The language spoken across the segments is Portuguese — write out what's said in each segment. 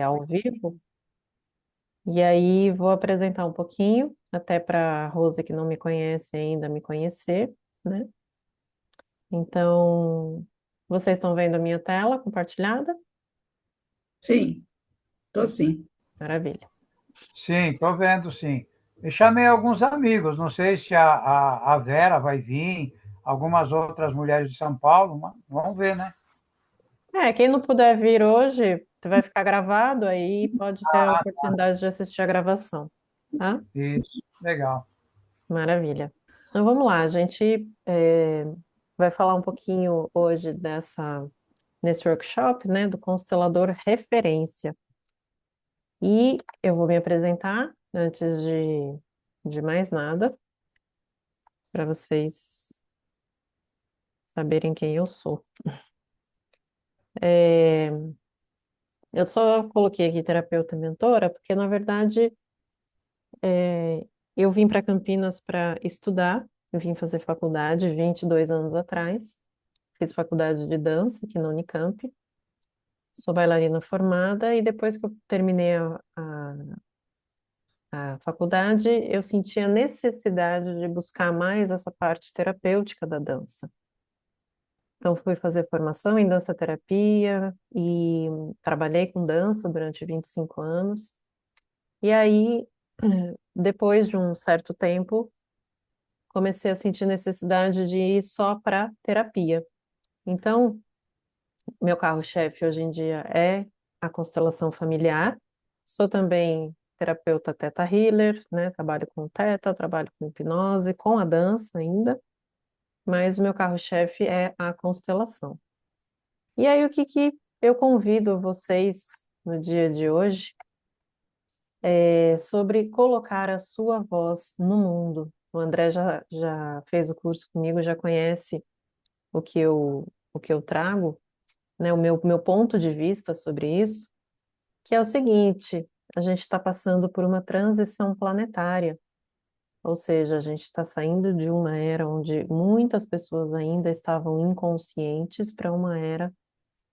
ao vivo. E aí vou apresentar um pouquinho, até para a Rose que não me conhece ainda me conhecer, né? Então, vocês estão vendo a minha tela compartilhada? Sim, tô sim. Maravilha. Sim, estou vendo, sim. Eu chamei alguns amigos, não sei se a Vera vai vir, algumas outras mulheres de São Paulo, mas vamos ver, né? Quem não puder vir hoje, vai ficar gravado, aí pode ter a Ah, oportunidade de assistir a gravação, tá? isso, legal. Maravilha. Então vamos lá, a gente vai falar um pouquinho hoje nesse workshop, né, do constelador referência. E eu vou me apresentar antes de mais nada, para vocês saberem quem eu sou. É, eu só coloquei aqui terapeuta e mentora, porque na verdade eu vim para Campinas para estudar, eu vim fazer faculdade 22 anos atrás, fiz faculdade de dança aqui na Unicamp, sou bailarina formada e depois que eu terminei a faculdade, eu senti a necessidade de buscar mais essa parte terapêutica da dança. Então, fui fazer formação em dança terapia e trabalhei com dança durante 25 anos. E aí, depois de um certo tempo, comecei a sentir necessidade de ir só para terapia. Então, meu carro-chefe hoje em dia é a constelação familiar. Sou também terapeuta Theta Healer, né? Trabalho com Theta, trabalho com hipnose, com a dança ainda, mas o meu carro-chefe é a constelação. E aí, o que que eu convido vocês no dia de hoje é sobre colocar a sua voz no mundo. O André já fez o curso comigo, já conhece o que eu trago, né, o meu ponto de vista sobre isso, que é o seguinte: a gente está passando por uma transição planetária, ou seja, a gente está saindo de uma era onde muitas pessoas ainda estavam inconscientes para uma era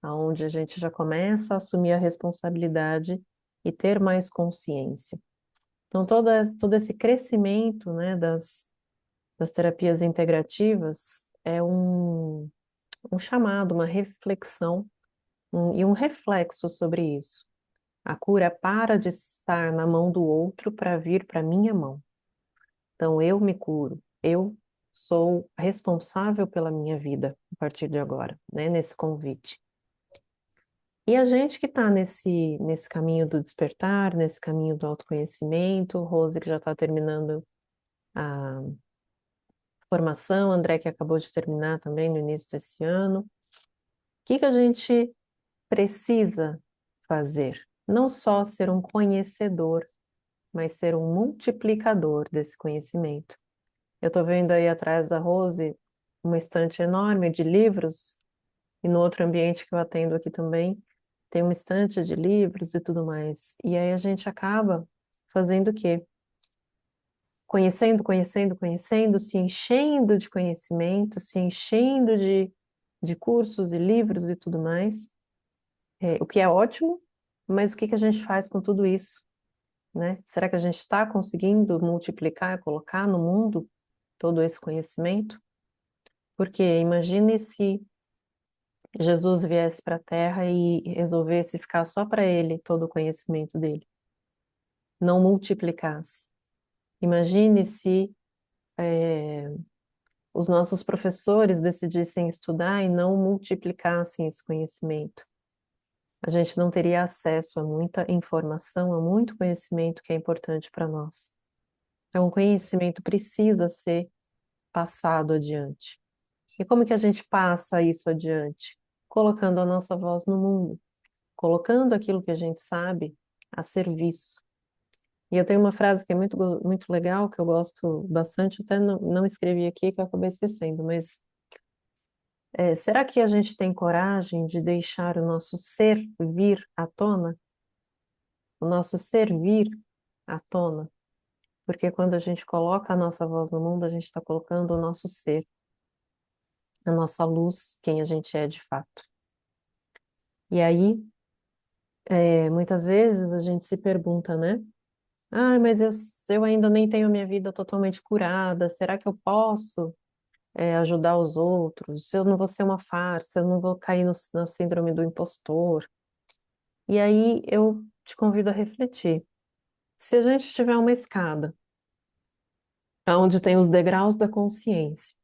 onde a gente já começa a assumir a responsabilidade e ter mais consciência. Então, todo esse crescimento, né, das terapias integrativas é um chamado, uma reflexão e um reflexo sobre isso. A cura para de estar na mão do outro para vir para a minha mão. Então, eu me curo, eu sou responsável pela minha vida a partir de agora, né, nesse convite. E a gente que está nesse caminho do despertar, nesse caminho do autoconhecimento, Rose que já está terminando a formação, André que acabou de terminar também no início desse ano, o que que a gente precisa fazer? Não só ser um conhecedor, mas ser um multiplicador desse conhecimento. Eu estou vendo aí atrás da Rose uma estante enorme de livros, e no outro ambiente que eu atendo aqui também, tem uma estante de livros e tudo mais. E aí a gente acaba fazendo o quê? Conhecendo, conhecendo, conhecendo, se enchendo de conhecimento, se enchendo de cursos e livros e tudo mais, o que é ótimo, mas o que que a gente faz com tudo isso, né? Será que a gente está conseguindo multiplicar, colocar no mundo todo esse conhecimento? Porque imagine se Jesus viesse para a Terra e resolvesse ficar só para ele todo o conhecimento dele, não multiplicasse. Imagine se os nossos professores decidissem estudar e não multiplicassem esse conhecimento. A gente não teria acesso a muita informação, a muito conhecimento que é importante para nós. Então, o conhecimento precisa ser passado adiante. E como que a gente passa isso adiante? Colocando a nossa voz no mundo, colocando aquilo que a gente sabe a serviço. E eu tenho uma frase que é muito legal, que eu gosto bastante, até não escrevi aqui, que eu acabei esquecendo, mas será que a gente tem coragem de deixar o nosso ser vir à tona? O nosso ser vir à tona? Porque quando a gente coloca a nossa voz no mundo, a gente está colocando o nosso ser, a nossa luz, quem a gente é de fato. E aí, Muitas vezes a gente se pergunta, né? Ah, mas eu ainda nem tenho a minha vida totalmente curada. Será que eu posso, ajudar os outros? Eu não vou ser uma farsa, eu não vou cair na síndrome do impostor. E aí eu te convido a refletir. Se a gente tiver uma escada, onde tem os degraus da consciência,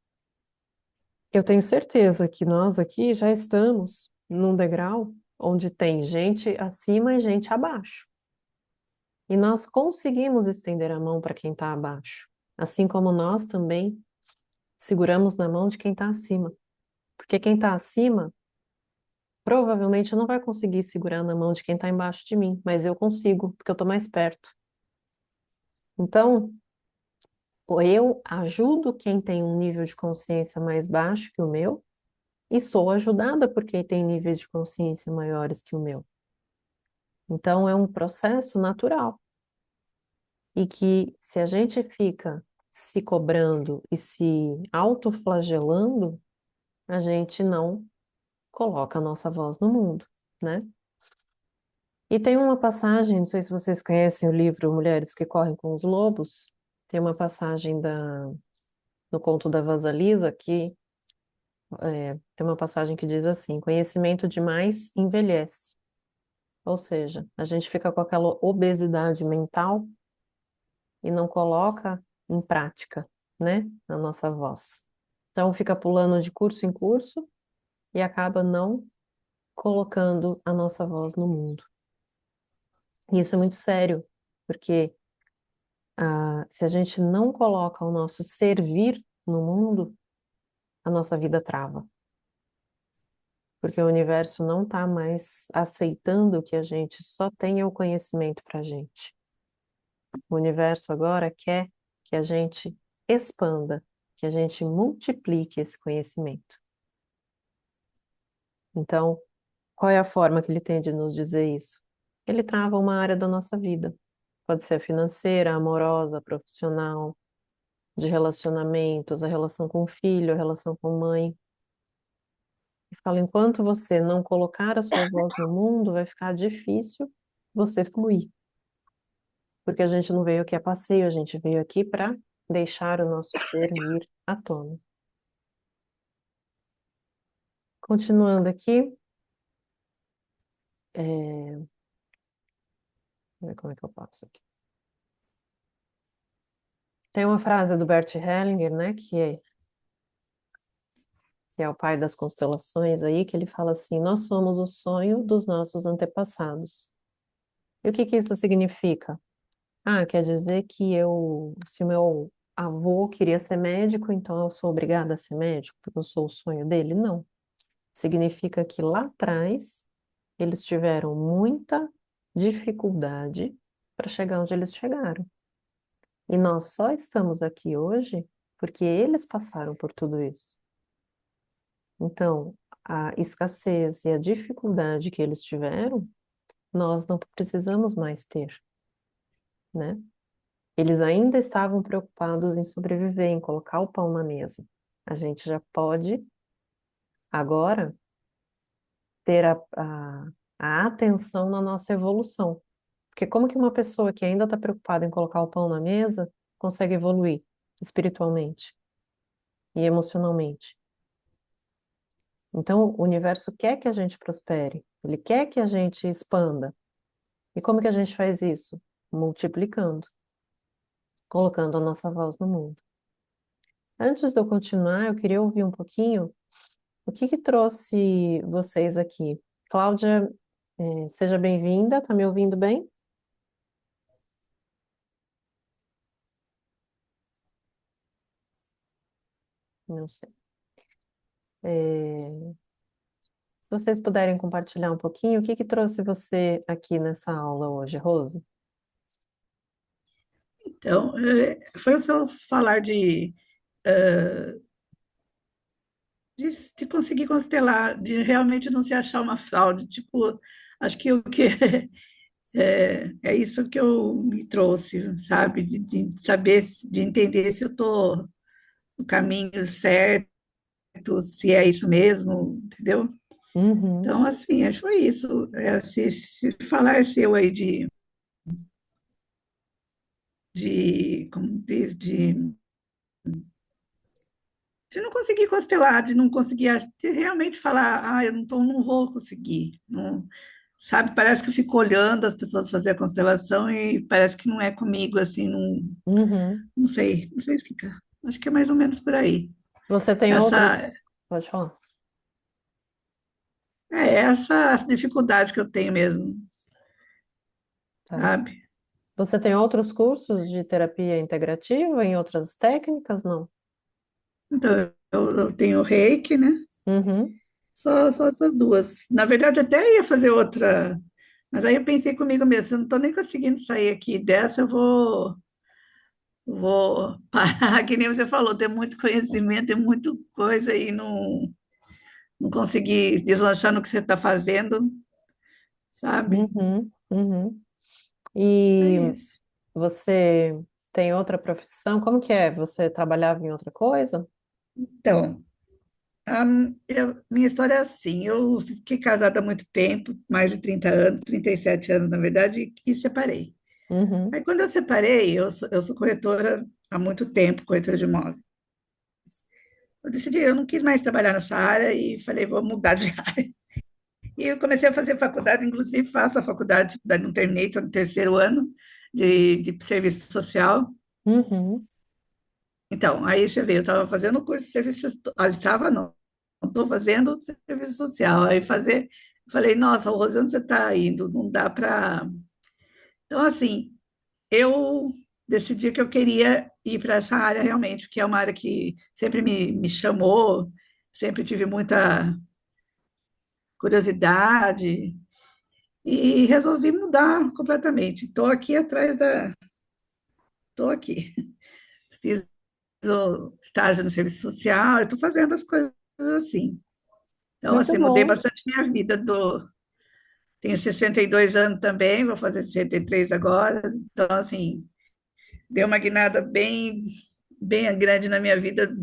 eu tenho certeza que nós aqui já estamos num degrau onde tem gente acima e gente abaixo. E nós conseguimos estender a mão para quem está abaixo, assim como nós também seguramos na mão de quem está acima. Porque quem está acima provavelmente não vai conseguir segurar na mão de quem está embaixo de mim, mas eu consigo, porque eu estou mais perto. Então, ou eu ajudo quem tem um nível de consciência mais baixo que o meu, e sou ajudada por quem tem níveis de consciência maiores que o meu. Então, é um processo natural. E que se a gente fica se cobrando e se autoflagelando, a gente não coloca a nossa voz no mundo, né? E tem uma passagem, não sei se vocês conhecem o livro Mulheres que Correm com os Lobos, tem uma passagem no conto da Vasalisa que tem uma passagem que diz assim: conhecimento demais envelhece. Ou seja, a gente fica com aquela obesidade mental e não coloca em prática, né, a nossa voz. Então fica pulando de curso em curso e acaba não colocando a nossa voz no mundo. E isso é muito sério, porque se a gente não coloca o nosso servir no mundo, a nossa vida trava. Porque o universo não está mais aceitando que a gente só tenha o conhecimento para a gente. O universo agora quer que a gente expanda, que a gente multiplique esse conhecimento. Então, qual é a forma que ele tem de nos dizer isso? Ele trava uma área da nossa vida. Pode ser financeira, amorosa, profissional, de relacionamentos, a relação com o filho, a relação com mãe. E fala, enquanto você não colocar a sua voz no mundo, vai ficar difícil você fluir. Porque a gente não veio aqui a passeio, a gente veio aqui para deixar o nosso ser vir à tona. Continuando aqui, deixa eu ver como é que eu passo aqui. Tem uma frase do Bert Hellinger, né, que é o pai das constelações aí, que ele fala assim: nós somos o sonho dos nossos antepassados. E o que que isso significa? Quer dizer que se o meu avô queria ser médico, então eu sou obrigada a ser médico, porque eu sou o sonho dele? Não. Significa que lá atrás eles tiveram muita dificuldade para chegar onde eles chegaram. E nós só estamos aqui hoje porque eles passaram por tudo isso. Então, a escassez e a dificuldade que eles tiveram, nós não precisamos mais ter, né? Eles ainda estavam preocupados em sobreviver, em colocar o pão na mesa. A gente já pode, agora, ter a atenção na nossa evolução. Porque como que uma pessoa que ainda está preocupada em colocar o pão na mesa consegue evoluir espiritualmente e emocionalmente? Então, o universo quer que a gente prospere, ele quer que a gente expanda. E como que a gente faz isso? Multiplicando, colocando a nossa voz no mundo. Antes de eu continuar, eu queria ouvir um pouquinho o que que trouxe vocês aqui. Cláudia, seja bem-vinda, tá me ouvindo bem? Não sei. Se vocês puderem compartilhar um pouquinho, o que que trouxe você aqui nessa aula hoje, Rose? Então, foi o seu falar de conseguir constelar, de realmente não se achar uma fraude. Tipo, acho que o que é isso que eu me trouxe, sabe? De saber, de entender se eu estou no caminho certo, se é isso mesmo, entendeu? Uhum. Então, assim, acho que foi isso. Se falar seu aí como diz, de não conseguir constelar, de não conseguir de realmente falar, eu não vou conseguir. Não, sabe, parece que eu fico olhando as pessoas fazer a constelação e parece que não é comigo, assim, Uhum. não sei explicar. Acho que é mais ou menos por aí. Você tem Essa, outros? Pode falar. essa dificuldade que eu tenho mesmo, Tá. sabe? Você tem outros cursos de terapia integrativa em outras técnicas? Não. Então, eu tenho reiki, né? Uhum. Só essas duas. Na verdade, até ia fazer outra, mas aí eu pensei comigo mesmo, se eu não estou nem conseguindo sair aqui dessa, vou parar, que nem você falou, tem muito conhecimento, tem muita coisa e não conseguir deslanchar no que você está fazendo, sabe? Uhum. Uhum. É E isso. você tem outra profissão? Como que é? Você trabalhava em outra coisa? Então, minha história é assim, eu fiquei casada há muito tempo, mais de 30 anos, 37 anos, na verdade, e separei. Uhum. Aí, quando eu separei, eu sou corretora há muito tempo, corretora de imóveis. Eu decidi, eu não quis mais trabalhar nessa área e falei, vou mudar de área. E eu comecei a fazer faculdade, inclusive faço a faculdade, ainda não terminei, estou no terceiro ano de serviço social. Uhum. Então, aí você vê, eu estava fazendo o curso de serviço, estava não estou fazendo serviço social. Aí falei, nossa, Rose, onde você está indo? Não dá para. Então, assim, eu decidi que eu queria ir para essa área realmente, que é uma área que sempre me chamou, sempre tive muita curiosidade e resolvi mudar completamente. Estou aqui atrás da. Estou aqui. Fiz o estágio no serviço social, estou fazendo as coisas assim. Então, Muito assim, mudei bom. bastante minha vida. Tenho 62 anos também, vou fazer 63 agora. Então, assim, deu uma guinada bem grande na minha vida,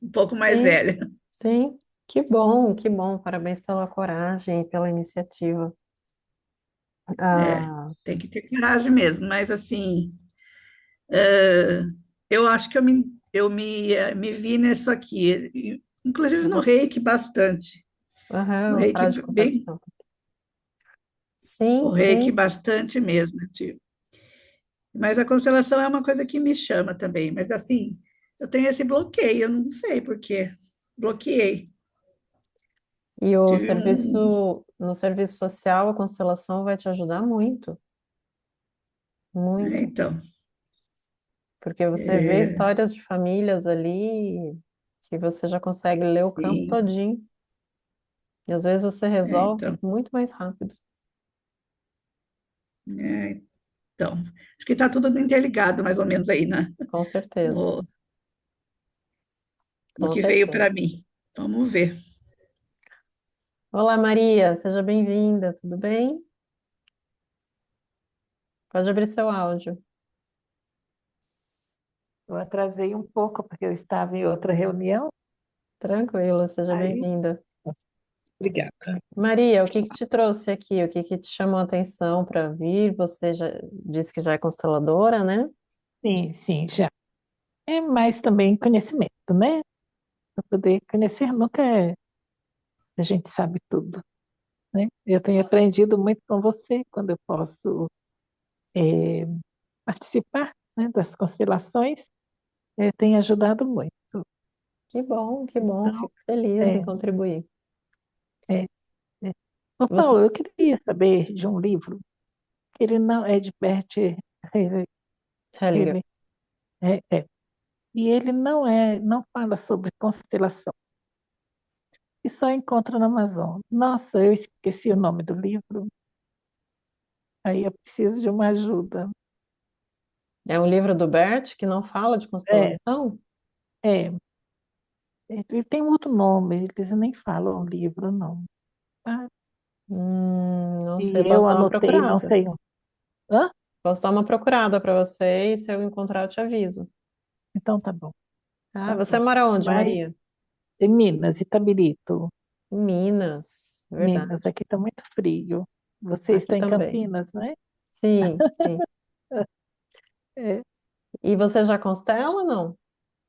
um pouco mais Sim, velha. sim. Que bom, que bom. Parabéns pela coragem e pela iniciativa. É, Ah, tem que ter coragem mesmo, mas assim, é, eu acho que me vi nisso aqui, inclusive no reiki bastante, no aham, reiki prática de bem, conexão. o Sim, reiki sim. bastante mesmo, tipo. Mas a constelação é uma coisa que me chama também, mas assim, eu tenho esse bloqueio, eu não sei por quê. Bloqueei. E o Tive um. serviço, no serviço social, a constelação vai te ajudar muito, muito. Então, Porque você vê é, histórias de famílias ali que você já consegue ler o campo sim, todinho. E às vezes você resolve então, muito mais rápido. é, então. Acho que está tudo interligado, mais ou menos aí, né? Com certeza, No, no com que veio certeza. para mim. Vamos ver. Olá, Maria, seja bem-vinda, tudo bem? Pode abrir seu áudio. Eu atrasei um pouco porque eu estava em outra reunião. Tranquilo, seja Aí, bem-vinda. obrigada. Maria, o que que te trouxe aqui? O que que te chamou a atenção para vir? Você já disse que já é consteladora, né? Sim, sim, já. É mais também conhecimento, né? Para poder conhecer nunca é, a gente sabe tudo, né? Eu tenho aprendido muito com você quando eu posso eh, participar, né, das constelações. Tem ajudado muito. Que bom, Então, fico feliz em é, contribuir. é, é. Ô, Você, Paulo, eu queria saber de um livro que ele não é de Bert Hellinger, Hellinger, e ele não fala sobre constelação. E só encontra na Amazon. Nossa, eu esqueci o nome do livro. Aí eu preciso de uma ajuda. é um livro do Bert que não fala de É, constelação? é. Ele tem um outro nome, eles nem falam o livro, não. Tá? Não E sei, eu posso dar uma anotei, não procurada. sei. Hã? Posso dar uma procurada para você e se eu encontrar eu te aviso. Então tá bom, Ah, tá você bom. mora onde, Mas Maria? em Minas, Itabirito. Em Minas. verdade. Minas, aqui está muito frio. Você Aqui está em também. Campinas, né? Sim, sim. É, E você já constela ou não?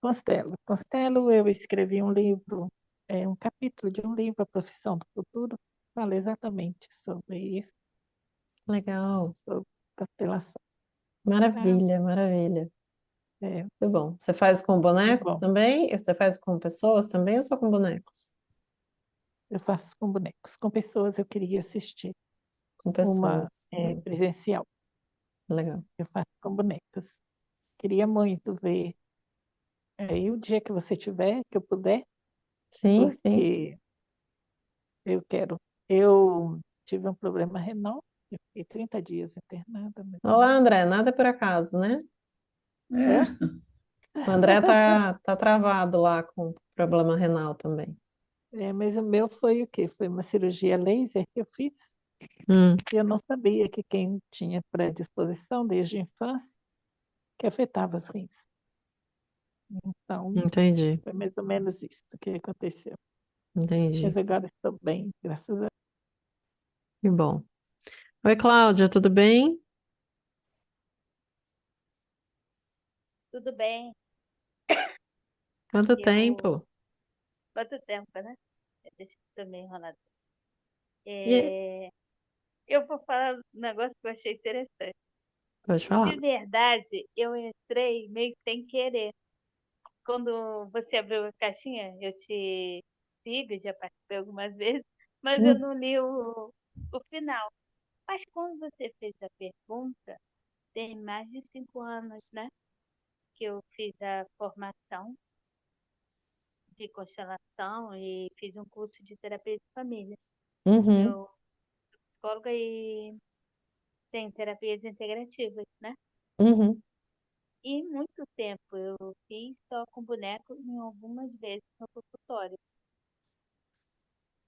Constelo. Constelo, eu escrevi um livro, um capítulo de um livro, A Profissão do Futuro, fala exatamente sobre isso, Legal. sobre constelação. Tá? Maravilha, maravilha. É, Muito bom. Você faz com é bonecos bom. também? Você faz com pessoas também ou só com bonecos? Eu faço com bonecos. Com pessoas eu queria assistir Com uma pessoas. presencial. Legal. Eu faço com bonecos. Queria muito ver. Aí o dia que você tiver, que eu puder, Sim, sim. porque eu quero. Eu tive um problema renal, eu fiquei 30 dias internada, mais ou Olá, menos. André. Nada por acaso, né? Hã? É, O André tá travado lá com problema renal também. Mas o meu foi o quê? Foi uma cirurgia laser que eu fiz. Hum, E eu não sabia que quem tinha predisposição desde a infância, que afetava os rins. Então, entendi, foi mais ou menos isso que aconteceu. entendi. Mas agora estou bem, graças a Deus. Que bom. Oi, Cláudia, tudo bem? Tudo bem. Quanto Eu. tempo? Quanto tempo, né? Deixa eu também enrolado. E É, eu vou falar um negócio que eu achei interessante. pode De falar. verdade, eu entrei meio que sem querer. Quando você abriu a caixinha, eu te sigo, já participei algumas vezes, mas eu Hum, não li o final. Mas quando você fez a pergunta, tem mais de 5 anos, né? Que eu fiz a formação de constelação e fiz um curso de terapia de família. Uhum, Eu sou psicóloga e tenho terapias integrativas, né? uhum. E muito tempo eu fiz só com boneco em algumas vezes no consultório.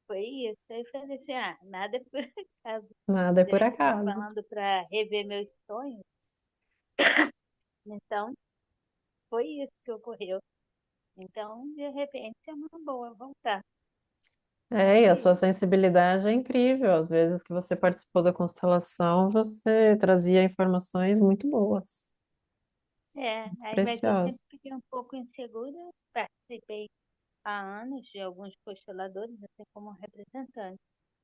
Foi isso. Aí eu falei assim, nada é por acaso. Nada é Já por que estão acaso. falando para rever meus sonhos, então foi isso que ocorreu. Então, de repente, é uma boa voltar. É, Mas e é a sua isso. sensibilidade é incrível. Às vezes que você participou da constelação, você trazia informações muito boas, Aí, mas eu preciosas. sempre fiquei um pouco insegura. Participei há anos de alguns postuladores, até como representante.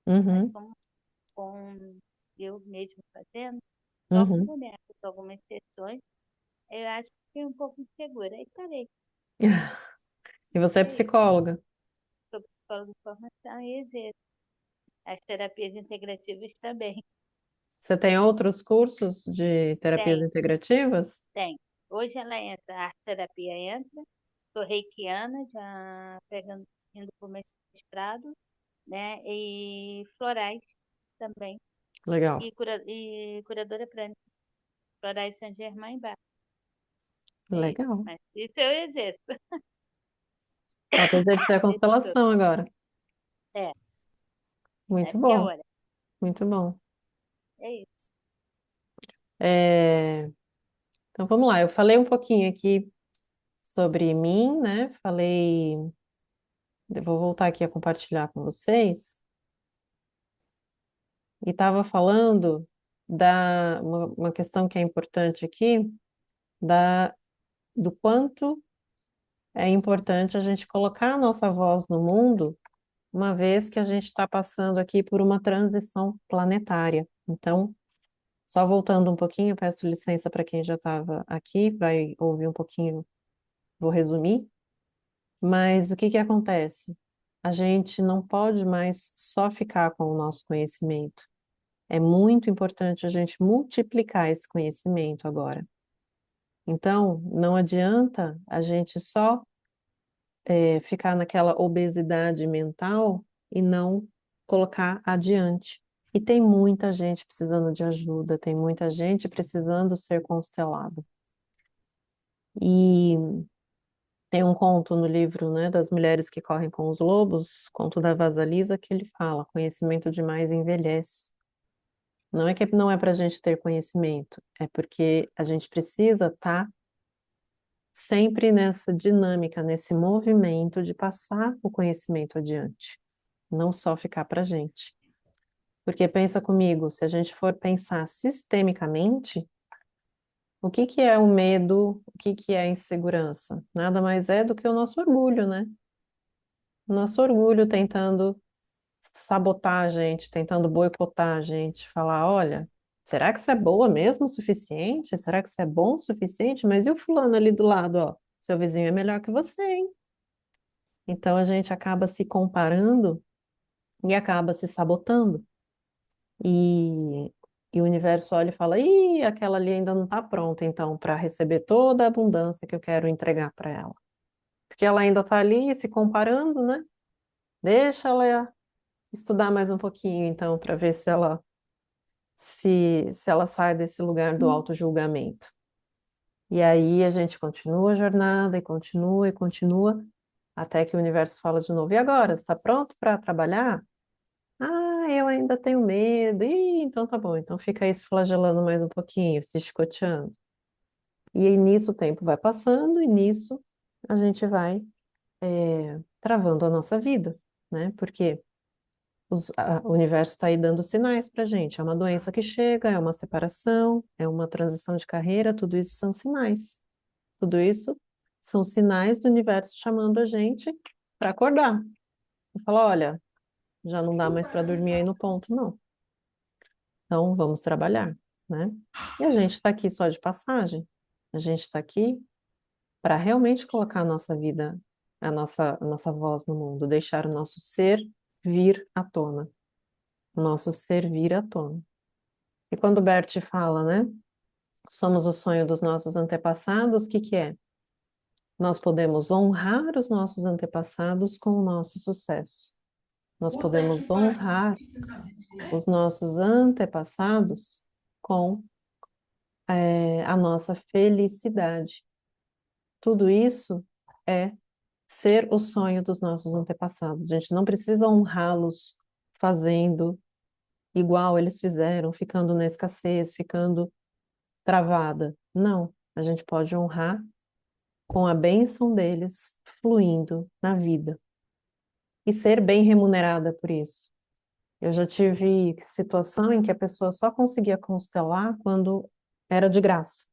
Mas Uhum, como com eu mesmo fazendo, só com uhum. bonecos, algumas sessões, eu acho que fiquei um pouco insegura. Aí parei. E você é Aí, psicóloga. sou psicóloga de formação e exerço. As terapias integrativas também. Você tem outros cursos de terapias Tem, integrativas? tem. Hoje ela entra, a arte terapia entra, sou reikiana, já pegando, indo para o mestrado, né? E florais também. Legal, E curadora prânica, florais Saint-Germain Bach. É isso. legal. Mas isso eu exerço. Falta exercer a Desse tudo. constelação agora. É, Muito acho que é bom, hora. muito bom. É isso. É, então vamos lá, eu falei um pouquinho aqui sobre mim, né? Falei, eu vou voltar aqui a compartilhar com vocês. E estava falando da uma questão que é importante aqui, da, do quanto é importante a gente colocar a nossa voz no mundo, uma vez que a gente está passando aqui por uma transição planetária. Então, só voltando um pouquinho, peço licença para quem já estava aqui, vai ouvir um pouquinho, vou resumir. Mas o que que acontece? A gente não pode mais só ficar com o nosso conhecimento. É muito importante a gente multiplicar esse conhecimento agora. Então, não adianta a gente só ficar naquela obesidade mental e não colocar adiante. E tem muita gente precisando de ajuda, tem muita gente precisando ser constelada. E tem um conto no livro, né, das mulheres que correm com os lobos, conto da Vasalisa, que ele fala: conhecimento demais envelhece. Não é que não é para a gente ter conhecimento, é porque a gente precisa estar sempre nessa dinâmica, nesse movimento de passar o conhecimento adiante. não só ficar para a gente. Porque pensa comigo, se a gente for pensar sistemicamente, o que que é o medo, o que que é a insegurança? Nada mais é do que o nosso orgulho, né? O nosso orgulho tentando sabotar a gente, tentando boicotar a gente, falar, olha, será que você é boa mesmo o suficiente? Será que você é bom o suficiente? Mas e o fulano ali do lado, ó? Seu vizinho é melhor que você, hein? Então a gente acaba se comparando e acaba se sabotando. E, e o universo olha e fala: ih, aquela ali ainda não está pronta, então, para receber toda a abundância que eu quero entregar para ela. Porque ela ainda está ali se comparando, né? Deixa ela estudar mais um pouquinho, então, para ver se ela sai desse lugar do auto-julgamento. E aí a gente continua a jornada e continua, até que o universo fala de novo: e agora? Está pronto para trabalhar? Ah, eu ainda tenho medo. Ih, então tá bom. Então fica aí se flagelando mais um pouquinho, se chicoteando. E aí nisso o tempo vai passando e nisso a gente vai travando a nossa vida, né? Porque o universo está aí dando sinais pra gente. É uma doença que chega, é uma separação, é uma transição de carreira, tudo isso são sinais. Tudo isso são sinais do universo chamando a gente para acordar. E falar, olha, já não dá mais para dormir aí no ponto, não. Então, vamos trabalhar, né? E a gente está aqui só de passagem. A gente está aqui para realmente colocar a nossa vida, a nossa voz no mundo, deixar o nosso ser vir à tona. O nosso ser vir à tona. E quando o Bert fala, né? Somos o sonho dos nossos antepassados, o que que é? Nós podemos honrar os nossos antepassados com o nosso sucesso. Nós podemos honrar os nossos antepassados com a nossa felicidade. Tudo isso é ser o sonho dos nossos antepassados. A gente não precisa honrá-los fazendo igual eles fizeram, ficando na escassez, ficando travada. Não, a gente pode honrar com a bênção deles fluindo na vida e ser bem remunerada por isso. Eu já tive situação em que a pessoa só conseguia constelar quando era de graça,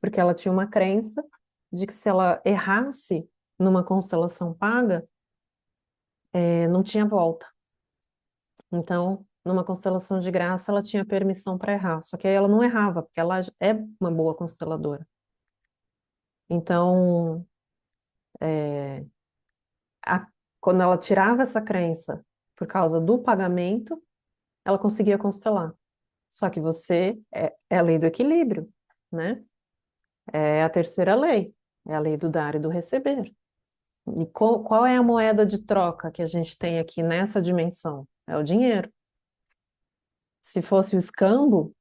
porque ela tinha uma crença de que se ela errasse numa constelação paga, não tinha volta. Então, numa constelação de graça, ela tinha permissão para errar, só que aí ela não errava, porque ela é uma boa consteladora. Então, a- quando ela tirava essa crença por causa do pagamento, ela conseguia constelar. Só que é a lei do equilíbrio, né? É a terceira lei, é a lei do dar e do receber. E qual é a moeda de troca que a gente tem aqui nessa dimensão? É o dinheiro. Se fosse o escambo,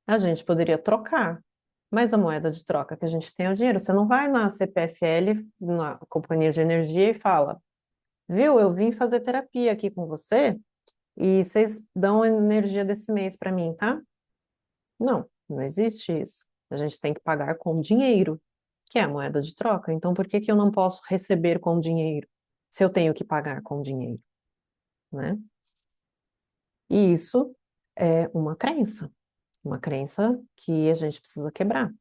a gente poderia trocar, mas a moeda de troca que a gente tem é o dinheiro. Você não vai na CPFL, na companhia de energia, e fala: viu, eu vim fazer terapia aqui com você e vocês dão a energia desse mês para mim, tá? Não, não existe isso. A gente tem que pagar com dinheiro, que é a moeda de troca. Então, por que que eu não posso receber com dinheiro, se eu tenho que pagar com dinheiro, né? E isso é uma crença que a gente precisa quebrar.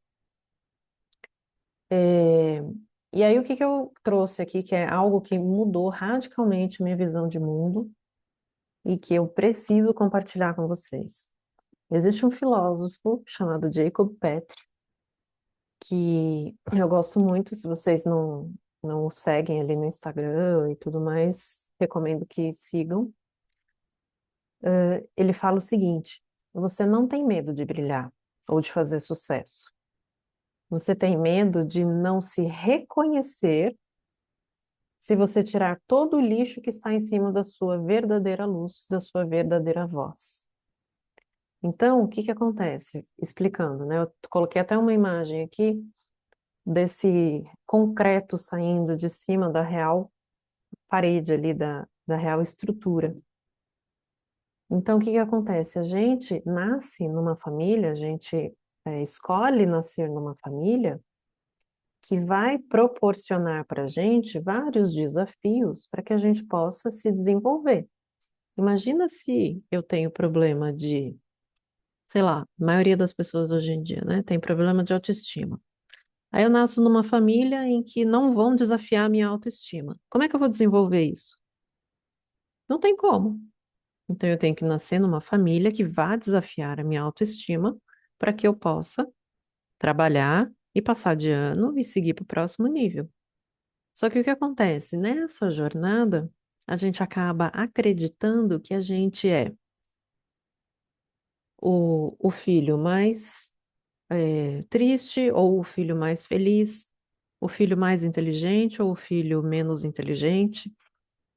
É, E aí, o que que eu trouxe aqui, que é algo que mudou radicalmente minha visão de mundo e que eu preciso compartilhar com vocês. Existe um filósofo chamado Jacob Petrie, que eu gosto muito, se vocês não o seguem ali no Instagram e tudo mais, recomendo que sigam. Ele fala o seguinte: você não tem medo de brilhar ou de fazer sucesso. Você tem medo de não se reconhecer se você tirar todo o lixo que está em cima da sua verdadeira luz, da sua verdadeira voz. Então, o que que acontece? Explicando, né? Eu coloquei até uma imagem aqui desse concreto saindo de cima da real parede ali, da real estrutura. Então, o que que acontece? A gente nasce numa família, a gente escolhe nascer numa família que vai proporcionar para a gente vários desafios para que a gente possa se desenvolver. Imagina se eu tenho problema de, sei lá, a maioria das pessoas hoje em dia, né, tem problema de autoestima. Aí eu nasço numa família em que não vão desafiar a minha autoestima. Como é que eu vou desenvolver isso? Não tem como. Então eu tenho que nascer numa família que vá desafiar a minha autoestima para que eu possa trabalhar e passar de ano e seguir para o próximo nível. Só que o que acontece? Nessa jornada, a gente acaba acreditando que a gente é o filho mais triste ou o filho mais feliz, o filho mais inteligente ou o filho menos inteligente,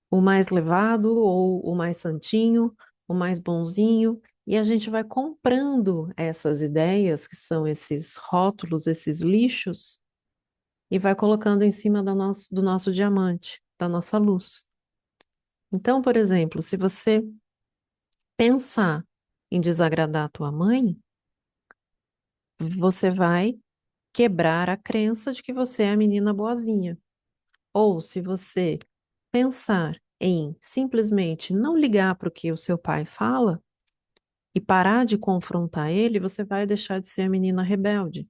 o mais levado ou o mais santinho, o mais bonzinho. E a gente vai comprando essas ideias, que são esses rótulos, esses lixos, e vai colocando em cima do nosso diamante, da nossa luz. Então, por exemplo, se você pensar em desagradar a tua mãe, você vai quebrar a crença de que você é a menina boazinha. Ou se você pensar em simplesmente não ligar para o que o seu pai fala e parar de confrontar ele, você vai deixar de ser a menina rebelde,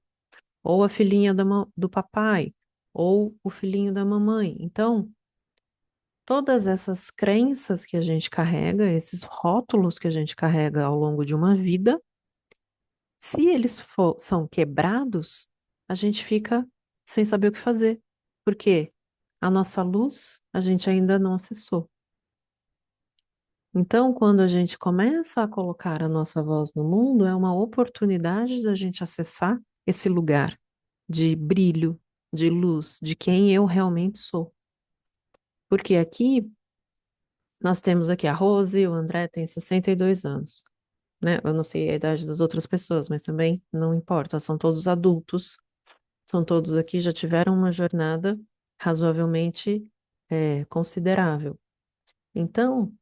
ou a filhinha do papai, ou o filhinho da mamãe. Então, todas essas crenças que a gente carrega, esses rótulos que a gente carrega ao longo de uma vida, se eles são quebrados, a gente fica sem saber o que fazer. Por quê? A nossa luz a gente ainda não acessou. Então, quando a gente começa a colocar a nossa voz no mundo, é uma oportunidade da gente acessar esse lugar de brilho, de luz, de quem eu realmente sou. Porque aqui, nós temos aqui a Rose, o André tem 62 anos, né? Eu não sei a idade das outras pessoas, mas também não importa, são todos adultos, são todos aqui, já tiveram uma jornada razoavelmente considerável. Então,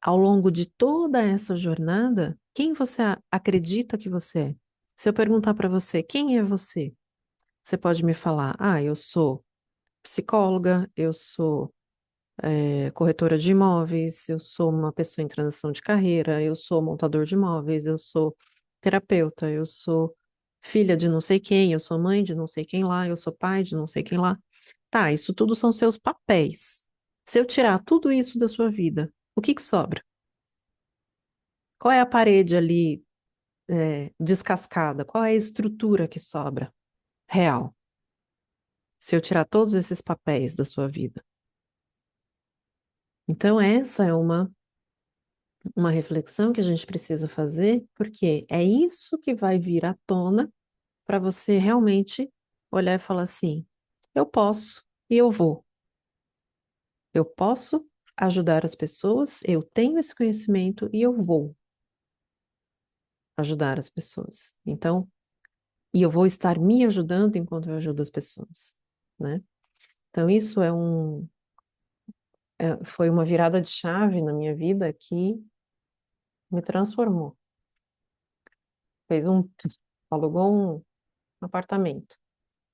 ao longo de toda essa jornada, quem você acredita que você é? Se eu perguntar para você, quem é você? Você pode me falar, eu sou psicóloga, eu sou corretora de imóveis, eu sou uma pessoa em transição de carreira, eu sou montador de imóveis, eu sou terapeuta, eu sou filha de não sei quem, eu sou mãe de não sei quem lá, eu sou pai de não sei quem lá. Tá, isso tudo são seus papéis. Se eu tirar tudo isso da sua vida, o que que sobra? Qual é a parede ali, descascada? Qual é a estrutura que sobra? Real. Se eu tirar todos esses papéis da sua vida. Então, essa é uma reflexão que a gente precisa fazer, porque é isso que vai vir à tona para você realmente olhar e falar assim: eu posso e eu vou. Eu posso ajudar as pessoas, eu tenho esse conhecimento e eu vou ajudar as pessoas. Então, e eu vou estar me ajudando enquanto eu ajudo as pessoas, né? Então, isso foi uma virada de chave na minha vida que me transformou. Alugou um apartamento.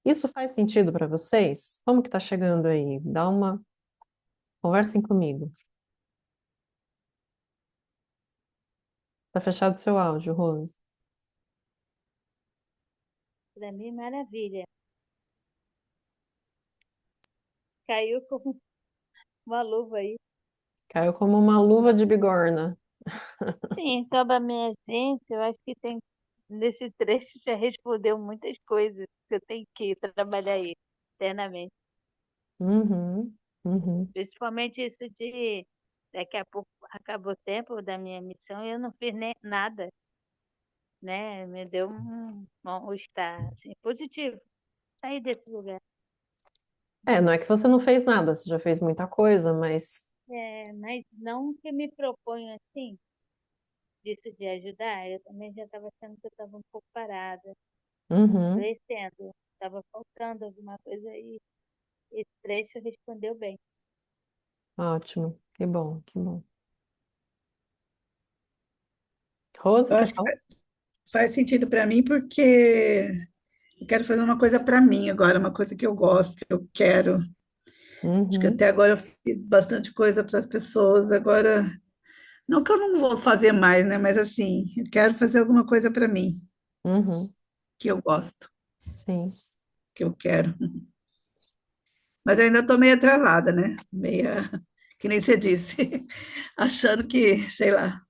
Isso faz sentido para vocês? Como que tá chegando aí? Conversem comigo. Tá fechado seu áudio, Rose. Para mim, maravilha. Caiu como uma luva aí. Caiu como uma luva de bigorna. Sim, sobre a minha essência, eu acho que tem nesse trecho já respondeu muitas coisas que eu tenho que trabalhar aí internamente. Uhum, uhum. Principalmente isso de daqui a pouco acabou o tempo da minha missão e eu não fiz nem nada, né? Me deu um mal-estar assim, positivo. Sair desse lugar. Não é que você não fez nada, você já fez muita coisa, mas. É, mas não que me proponho assim, disso de ajudar, eu também já estava achando que eu estava um pouco parada, Uhum. adoecendo, estava faltando alguma coisa aí. Esse trecho respondeu bem. Ótimo, que bom, que bom. Rose, Eu quer acho que falar? faz sentido para mim porque Eu quero fazer uma coisa para mim agora, uma coisa que eu gosto, que eu quero. Acho que Uhum, até agora eu fiz bastante coisa para as pessoas, agora, não que eu não vou fazer mais, né? Mas assim, eu quero fazer alguma coisa para mim, uhum, que eu gosto, sim. que eu quero. Mas eu ainda estou meio travada, né? Meia, que nem você disse, achando que, sei lá.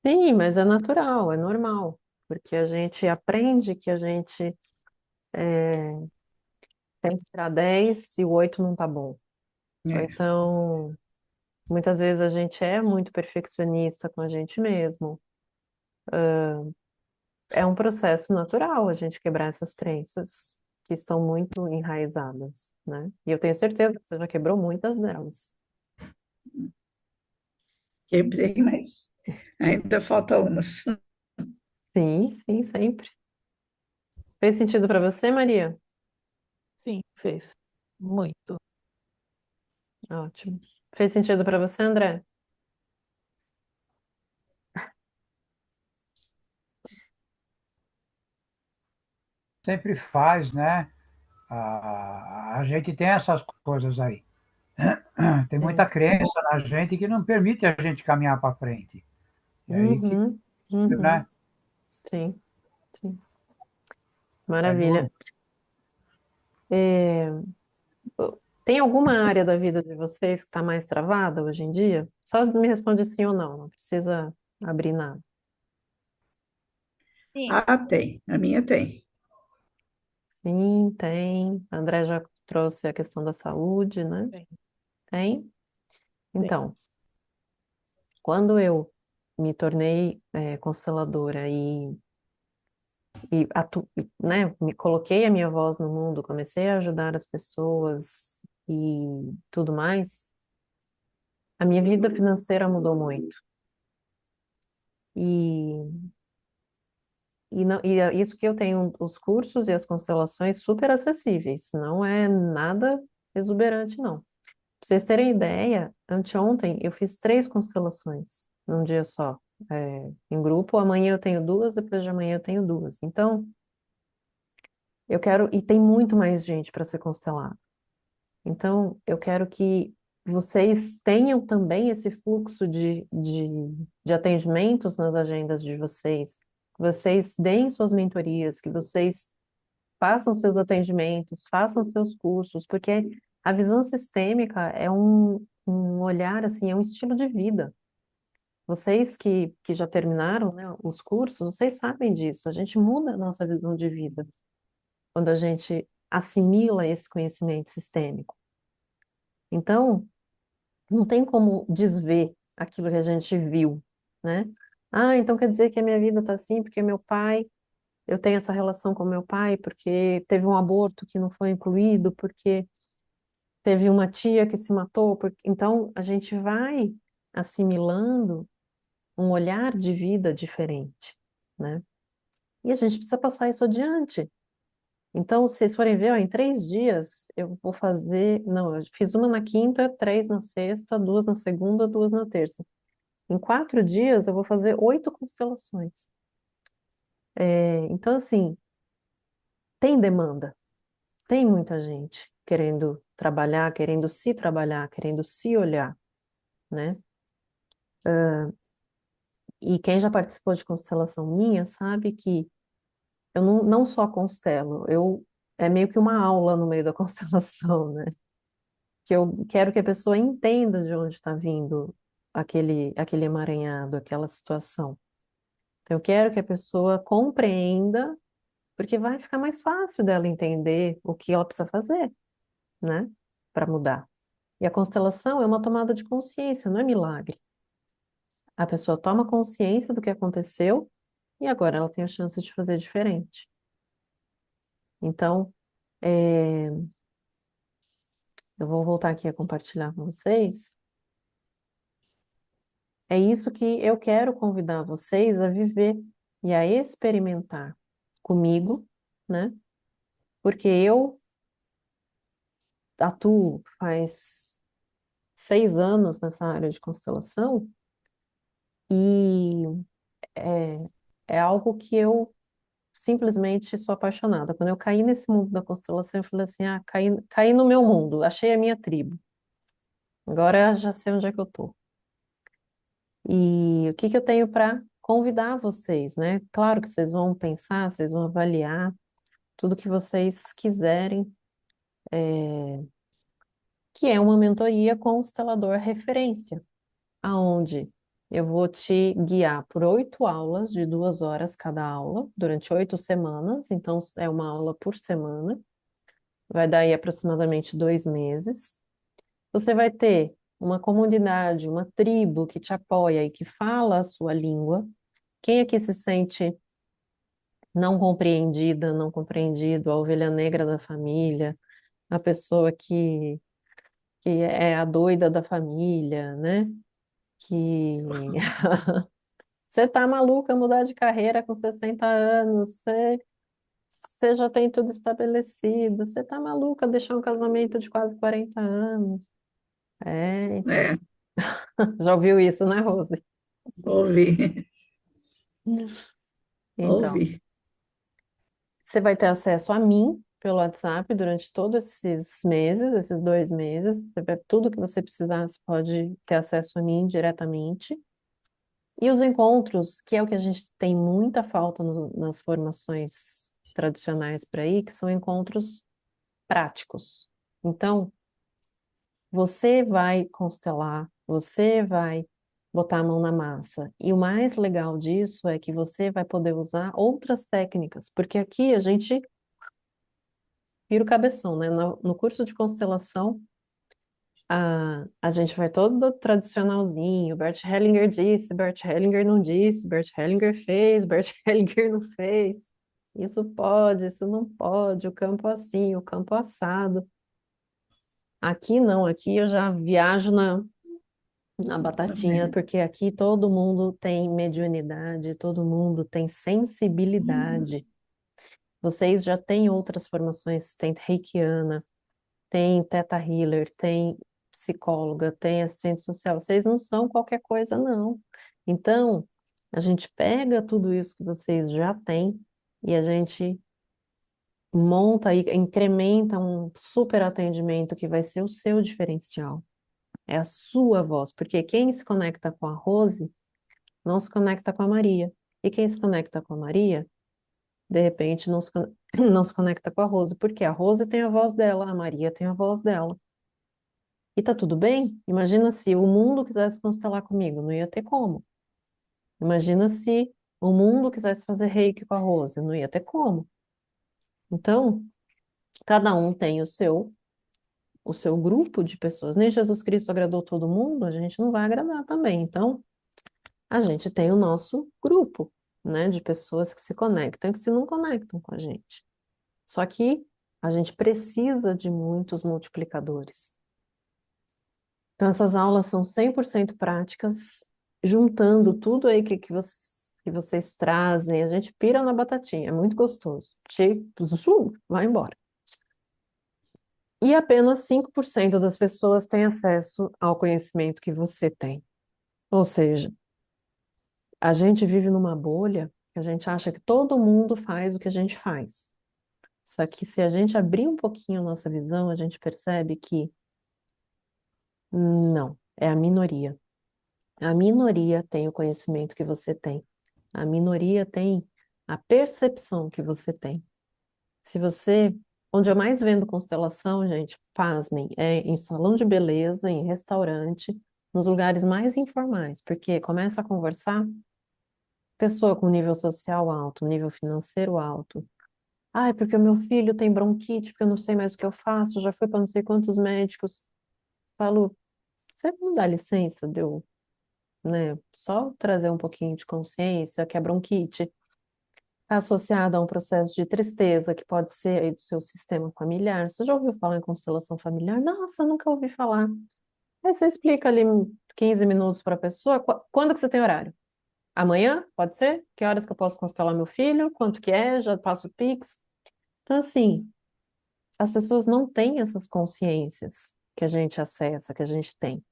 Sim, mas é natural, é normal, porque a gente aprende que a gente tem que tirar 10 se o 8 não tá bom. Ou É, então, muitas vezes a gente é muito perfeccionista com a gente mesmo. É um processo natural a gente quebrar essas crenças que estão muito enraizadas, né? E eu tenho certeza que você já quebrou muitas delas. quebrei, mas ainda falta umas. Sim, sim, sempre. Fez sentido para você, Maria? Sim, fez. Muito. Ótimo. Fez sentido para você, André? Sempre faz, né? A gente tem essas coisas aí. Tem muita Sim. crença na gente que não permite a gente caminhar para frente. E aí que, Uhum, uhum. né? Sim, sim. É Maravilha. duro. É, tem alguma área da vida de vocês que está mais travada hoje em dia? Só me responde sim ou não, não precisa abrir nada. Sim, Ah, tem. A minha tem. Sim, tem. A André já trouxe a questão da saúde, né? Tem, Tem. tem. Então, quando eu me tornei consteladora né, me coloquei a minha voz no mundo, comecei a ajudar as pessoas e tudo mais, a minha vida financeira mudou muito. E, é isso que eu tenho os cursos e as constelações super acessíveis, não é nada exuberante, não. Pra vocês terem ideia, anteontem eu fiz 3 constelações num dia só, em grupo. Amanhã eu tenho 2, depois de amanhã eu tenho 2. Então, eu quero, e tem muito mais gente para ser constelada. Então, eu quero que vocês tenham também esse fluxo de atendimentos nas agendas de vocês, que vocês deem suas mentorias, que vocês façam seus atendimentos, façam seus cursos, porque a visão sistêmica é um olhar, assim, é um estilo de vida. Vocês que já terminaram, né, os cursos, vocês sabem disso. A gente muda a nossa visão de vida quando a gente assimila esse conhecimento sistêmico. Então, não tem como desver aquilo que a gente viu, né? Ah, então quer dizer que a minha vida está assim porque meu pai, eu tenho essa relação com meu pai porque teve um aborto que não foi incluído, porque teve uma tia que se matou. Então, a gente vai assimilando um olhar de vida diferente, né? E a gente precisa passar isso adiante. Então, se vocês forem ver, ó, em 3 dias eu vou fazer. Não, eu fiz uma na quinta, 3 na sexta, 2 na segunda, 2 na terça. Em 4 dias eu vou fazer 8 constelações. Então, assim, tem demanda, tem muita gente querendo trabalhar, querendo se olhar, né? E quem já participou de constelação minha sabe que eu não só constelo, é meio que uma aula no meio da constelação, né? Que eu quero que a pessoa entenda de onde está vindo aquele emaranhado, aquela situação. Então, eu quero que a pessoa compreenda, porque vai ficar mais fácil dela entender o que ela precisa fazer, né, para mudar. E a constelação é uma tomada de consciência, não é milagre. A pessoa toma consciência do que aconteceu e agora ela tem a chance de fazer diferente. Então, é, eu vou voltar aqui a compartilhar com vocês. É isso que eu quero convidar vocês a viver e a experimentar comigo, né? Porque eu atuo faz 6 anos nessa área de constelação e é, é algo que eu simplesmente sou apaixonada. Quando eu caí nesse mundo da constelação, eu falei assim, caí no meu mundo, achei a minha tribo. Agora já sei onde é que eu tô. E o que que eu tenho para convidar vocês, né? Claro que vocês vão pensar, vocês vão avaliar tudo que vocês quiserem, que é uma mentoria constelador referência, aonde eu vou te guiar por 8 aulas de 2 horas cada aula, durante 8 semanas, então é uma aula por semana, vai dar aí aproximadamente 2 meses. Você vai ter uma comunidade, uma tribo que te apoia e que fala a sua língua. Quem aqui se sente não compreendida, não compreendido, a ovelha negra da família, a pessoa que é a doida da família, né? Que você tá maluca mudar de carreira com 60 anos, você já tem tudo estabelecido, você tá maluca deixar um casamento de quase 40 anos. É, então. É, Já ouviu isso, né, Rose? ouvi, Então, ouvi. você vai ter acesso a mim pelo WhatsApp durante todos esses meses, esses 2 meses. Tudo que você precisar, você pode ter acesso a mim diretamente. E os encontros, que é o que a gente tem muita falta nas formações tradicionais por aí, que são encontros práticos. Então, você vai constelar, você vai botar a mão na massa. E o mais legal disso é que você vai poder usar outras técnicas, porque aqui a gente vira o cabeção, né? No curso de constelação, a gente vai todo tradicionalzinho. Bert Hellinger disse, Bert Hellinger não disse, Bert Hellinger fez, Bert Hellinger não fez. Isso pode, isso não pode, o campo assim, o campo assado. Aqui não, aqui eu já viajo na batatinha, Também. porque aqui todo mundo tem mediunidade, todo mundo tem sensibilidade. Vocês já têm outras formações, tem reikiana, tem teta healer, tem psicóloga, tem assistente social. Vocês não são qualquer coisa, não. Então, a gente pega tudo isso que vocês já têm e a gente monta e incrementa um super atendimento que vai ser o seu diferencial. É a sua voz, porque quem se conecta com a Rose não se conecta com a Maria. E quem se conecta com a Maria, de repente, não se conecta com a Rose, porque a Rose tem a voz dela, a Maria tem a voz dela. E tá tudo bem? Imagina se o mundo quisesse constelar comigo, não ia ter como. Imagina se o mundo quisesse fazer reiki com a Rose, não ia ter como. Então, cada um tem o seu grupo de pessoas. Nem Jesus Cristo agradou todo mundo, a gente não vai agradar também. Então, a gente tem o nosso grupo, né, de pessoas que se conectam e que se não conectam com a gente. Só que a gente precisa de muitos multiplicadores. Então, essas aulas são 100% práticas, juntando tudo aí que vocês trazem. A gente pira na batatinha, é muito gostoso. Vai embora. E apenas 5% das pessoas têm acesso ao conhecimento que você tem. Ou seja, a gente vive numa bolha que a gente acha que todo mundo faz o que a gente faz. Só que se a gente abrir um pouquinho a nossa visão, a gente percebe que não, é a minoria. A minoria tem o conhecimento que você tem. A minoria tem a percepção que você tem. Se você, onde eu mais vendo constelação, gente, pasmem, é em salão de beleza, em restaurante, nos lugares mais informais, porque começa a conversar, pessoa com nível social alto, nível financeiro alto. Ai, porque o meu filho tem bronquite, porque eu não sei mais o que eu faço, já fui para não sei quantos médicos. Falo, você não dá licença de eu, né, só trazer um pouquinho de consciência que a bronquite está associada a um processo de tristeza que pode ser aí do seu sistema familiar. Você já ouviu falar em constelação familiar? Nossa, nunca ouvi falar. Aí você explica ali 15 minutos para a pessoa. Quando que você tem horário? Amanhã? Pode ser? Que horas que eu posso constelar meu filho? Quanto que é? Já passo o Pix? Então, assim, as pessoas não têm essas consciências que a gente acessa, que a gente tem.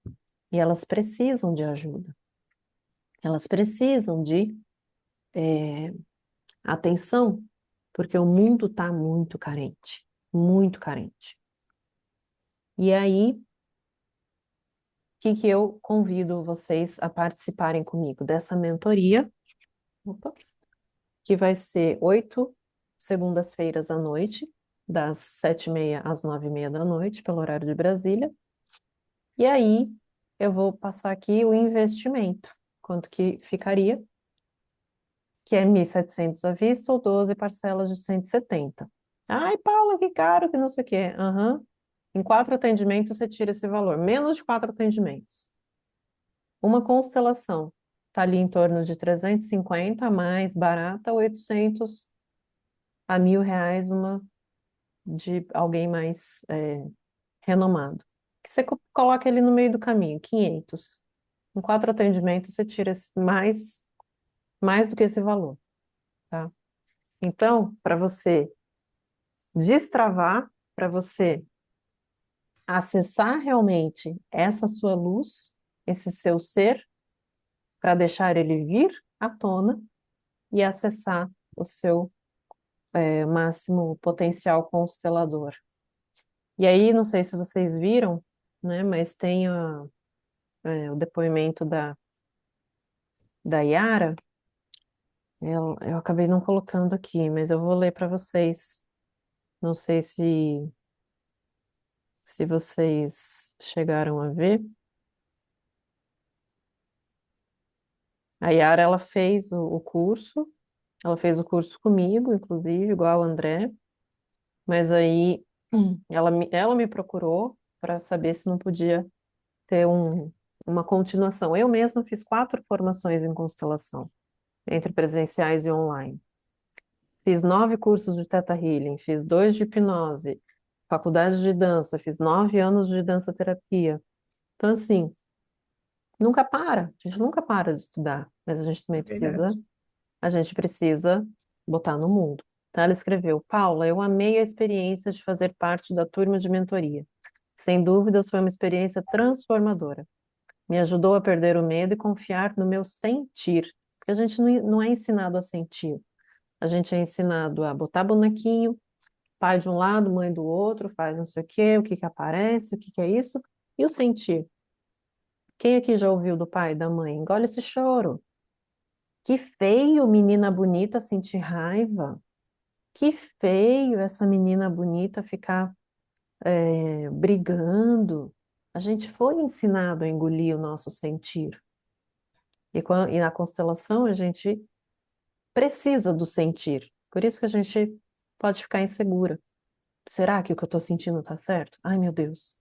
E elas precisam de ajuda. Elas precisam de atenção porque o mundo está muito carente, muito carente. E aí, o que eu convido vocês a participarem comigo dessa mentoria, opa, que vai ser 8 segundas-feiras à noite, das 7h30 às 9h30 da noite, pelo horário de Brasília. E aí, eu vou passar aqui o investimento, quanto que ficaria, que é 1.700 à vista ou 12 parcelas de 170. Ai, Paula, que caro, que não sei o quê. Aham. Em 4 atendimentos você tira esse valor, menos de 4 atendimentos. Uma constelação está ali em torno de 350, mais barata, 800 a R$ 1.000, uma de alguém mais renomado. Que você coloca ele no meio do caminho, 500. Em 4 atendimentos você tira mais do que esse valor, tá? Então, para você destravar, para você acessar realmente essa sua luz, esse seu ser, para deixar ele vir à tona e acessar o seu máximo potencial constelador. E aí, não sei se vocês viram, né, mas tem o depoimento da Yara, eu acabei não colocando aqui, mas eu vou ler para vocês. Não sei se vocês chegaram a ver. A Yara, ela fez o curso, ela fez o curso comigo, inclusive, igual o André, mas aí ela me procurou para saber se não podia ter uma continuação. Eu mesma fiz 4 formações em constelação, entre presenciais e online. Fiz 9 cursos de Theta Healing, fiz 2 de hipnose, faculdade de dança, fiz 9 anos de dança terapia. Então, assim, nunca para, a gente nunca para de estudar, mas a gente também Verdade. precisa botar no mundo. Então, ela escreveu: Paula, eu amei a experiência de fazer parte da turma de mentoria. Sem dúvidas, foi uma experiência transformadora. Me ajudou a perder o medo e confiar no meu sentir, porque a gente não é ensinado a sentir. A gente é ensinado a botar bonequinho, pai de um lado, mãe do outro, faz não sei o que aparece, o que é isso, e o sentir. Quem aqui já ouviu do pai e da mãe? Engole esse choro. Que feio, menina bonita, sentir raiva. Que feio essa menina bonita ficar brigando. A gente foi ensinado a engolir o nosso sentir. E na constelação a gente precisa do sentir. Por isso que a gente pode ficar insegura. Será que o que eu estou sentindo está certo? Ai, meu Deus.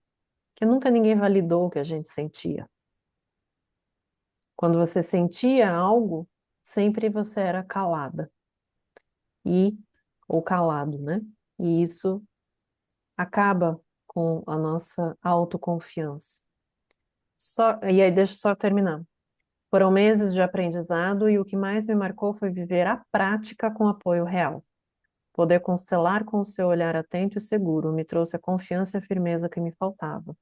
Que nunca ninguém validou o que a gente sentia. Quando você sentia algo, sempre você era calada. Ou calado, né? E isso acaba com a nossa autoconfiança. E aí, deixa eu só terminar. Foram meses de aprendizado e o que mais me marcou foi viver a prática com apoio real. Poder constelar com o seu olhar atento e seguro me trouxe a confiança e a firmeza que me faltava.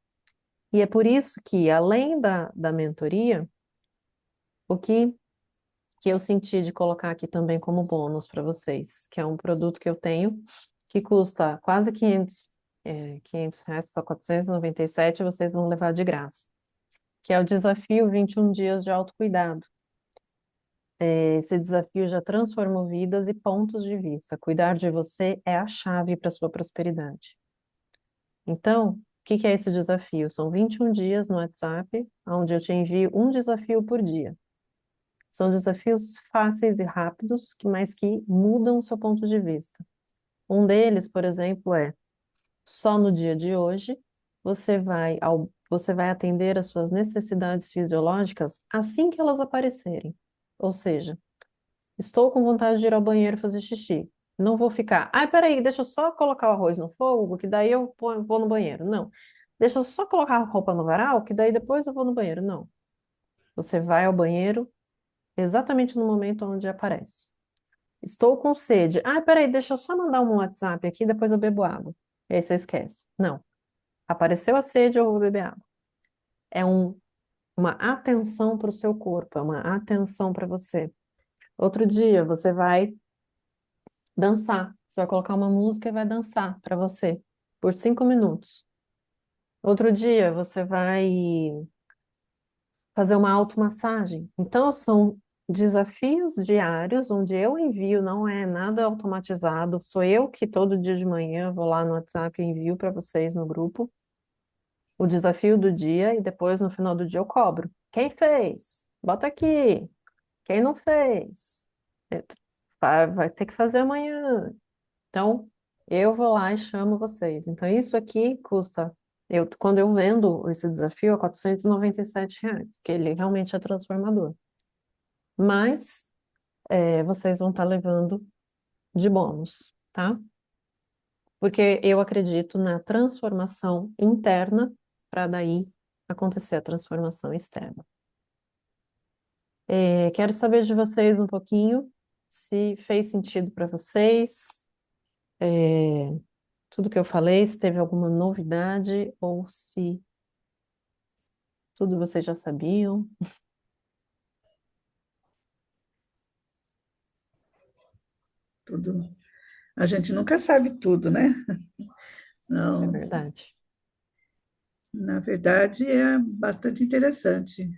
E é por isso que, além da mentoria, o que eu senti de colocar aqui também como bônus para vocês, que é um produto que eu tenho, que custa quase 500 reais, só 497, vocês vão levar de graça, que é o desafio 21 dias de autocuidado. Esse desafio já transformou vidas e pontos de vista. Cuidar de você é a chave para a sua prosperidade. Então, o que é esse desafio? São 21 dias no WhatsApp, onde eu te envio um desafio por dia. São desafios fáceis e rápidos, mas que mudam o seu ponto de vista. Um deles, por exemplo, é: só no dia de hoje você vai atender às suas necessidades fisiológicas assim que elas aparecerem. Ou seja, estou com vontade de ir ao banheiro fazer xixi. Não vou ficar, ai, peraí, deixa eu só colocar o arroz no fogo, que daí eu vou no banheiro. Não. Deixa eu só colocar a roupa no varal, que daí depois eu vou no banheiro. Não. Você vai ao banheiro exatamente no momento onde aparece. Estou com sede. Ah, peraí, deixa eu só mandar um WhatsApp aqui, depois eu bebo água. E aí você esquece. Não. Apareceu a sede, eu vou beber água. É uma atenção para o seu corpo, é uma atenção para você. Outro dia você vai dançar. Você vai colocar uma música e vai dançar para você por 5 minutos. Outro dia você vai fazer uma automassagem. Então, são desafios diários onde eu envio, não é nada automatizado, sou eu que todo dia de manhã vou lá no WhatsApp e envio para vocês no grupo o desafio do dia e depois no final do dia eu cobro. Quem fez? Bota aqui. Quem não fez? É, vai ter que fazer amanhã. Então, eu vou lá e chamo vocês. Então, isso aqui custa. Quando eu vendo esse desafio, é R$ 497, porque ele realmente é transformador. Mas vocês vão estar levando de bônus, tá? Porque eu acredito na transformação interna para daí acontecer a transformação externa. Quero saber de vocês um pouquinho, se fez sentido para vocês, tudo que eu falei, se teve alguma novidade ou se tudo vocês já sabiam. Tudo. A gente nunca sabe tudo, né? É Não, verdade. na verdade é bastante interessante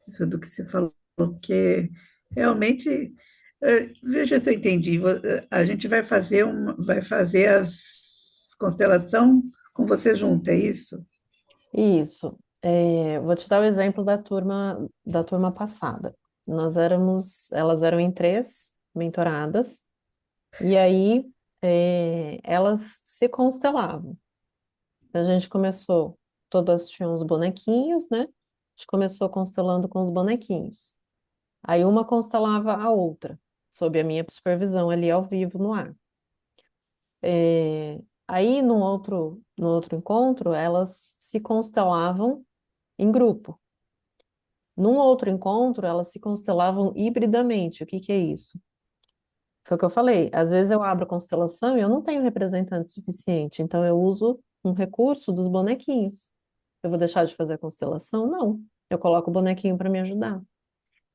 isso do que você falou, porque realmente, veja se eu entendi, a gente vai fazer as constelação com você junto, é isso? Isso. Vou te dar o exemplo da turma passada. Elas eram em 3 mentoradas, e aí elas se constelavam. A gente começou, todas tinham os bonequinhos, né? A gente começou constelando com os bonequinhos. Aí uma constelava a outra, sob a minha supervisão ali ao vivo no ar. Aí no outro encontro, elas se constelavam em grupo. Num outro encontro, elas se constelavam hibridamente. O que que é isso? Foi o que eu falei. Às vezes eu abro a constelação e eu não tenho representante suficiente, então eu uso um recurso dos bonequinhos. Eu vou deixar de fazer a constelação? Não. Eu coloco o bonequinho para me ajudar.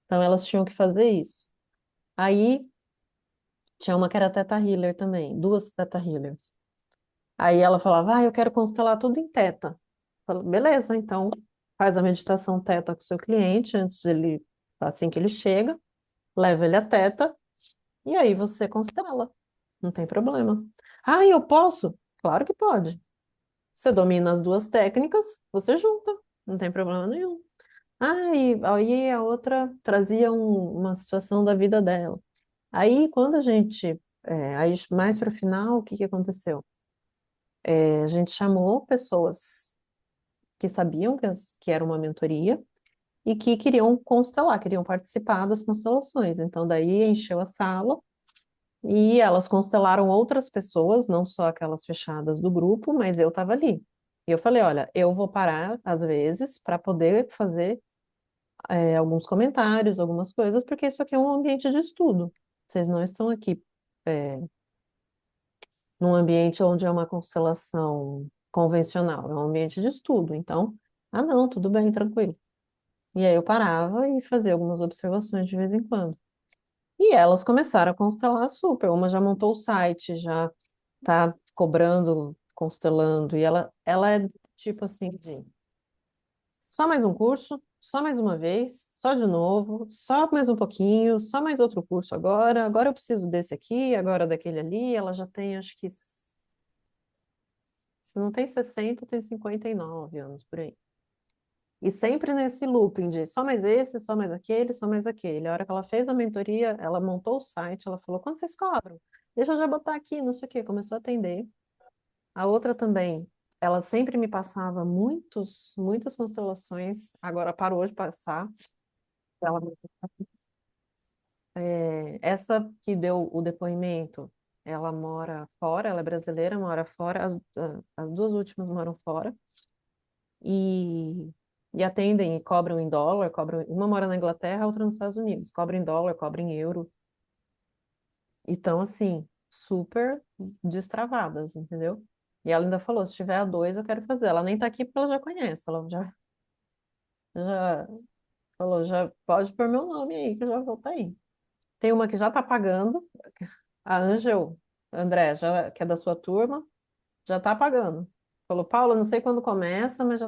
Então elas tinham que fazer isso. Aí tinha uma que era Teta Healer também, 2 Teta Healers. Aí ela falava, eu quero constelar tudo em Teta. Eu falo, beleza, então faz a meditação Teta com o seu cliente assim que ele chega, leva ele a Teta e aí você constela. Não tem problema. Eu posso? Claro que pode. Você domina as 2 técnicas, você junta, não tem problema nenhum. E aí a outra trazia uma situação da vida dela. Aí quando aí mais para o final, o que que aconteceu? A gente chamou pessoas que sabiam que era uma mentoria e que queriam constelar, queriam participar das constelações. Então daí encheu a sala e elas constelaram outras pessoas, não só aquelas fechadas do grupo, mas eu estava ali. E eu falei, olha, eu vou parar às vezes para poder fazer alguns comentários, algumas coisas, porque isso aqui é um ambiente de estudo. Vocês não estão aqui num ambiente onde é uma constelação convencional, é um ambiente de estudo. Então, não, tudo bem, tranquilo. E aí eu parava e fazia algumas observações de vez em quando. E elas começaram a constelar super. Uma já montou o site, já tá cobrando, constelando, e ela é tipo assim, de só mais um curso, só mais uma vez, só de novo, só mais um pouquinho, só mais outro curso agora eu preciso desse aqui, agora daquele ali, ela já tem, acho que, se não tem 60 tem 59 anos por aí. E sempre nesse looping de só mais esse, só mais aquele, só mais aquele. A hora que ela fez a mentoria, ela montou o site, ela falou, quanto vocês cobram? Deixa eu já botar aqui, não sei o quê. Começou a atender. A outra também, ela sempre me passava muitas constelações, agora parou de passar. Ela, essa que deu o depoimento, ela mora fora, ela é brasileira, mora fora, as 2 últimas moram fora. E atendem e cobram em dólar, uma mora na Inglaterra, a outra nos Estados Unidos, cobram em dólar, cobram em euro. Então, assim, super destravadas, entendeu? E ela ainda falou, se tiver a 2, eu quero fazer. Ela nem tá aqui porque ela já conhece, ela já falou, já pode pôr meu nome aí, que eu já vou estar aí. Tem uma que já tá pagando, a Angel, André, já, que é da sua turma, já está pagando. Falou, Paula, não sei quando começa, mas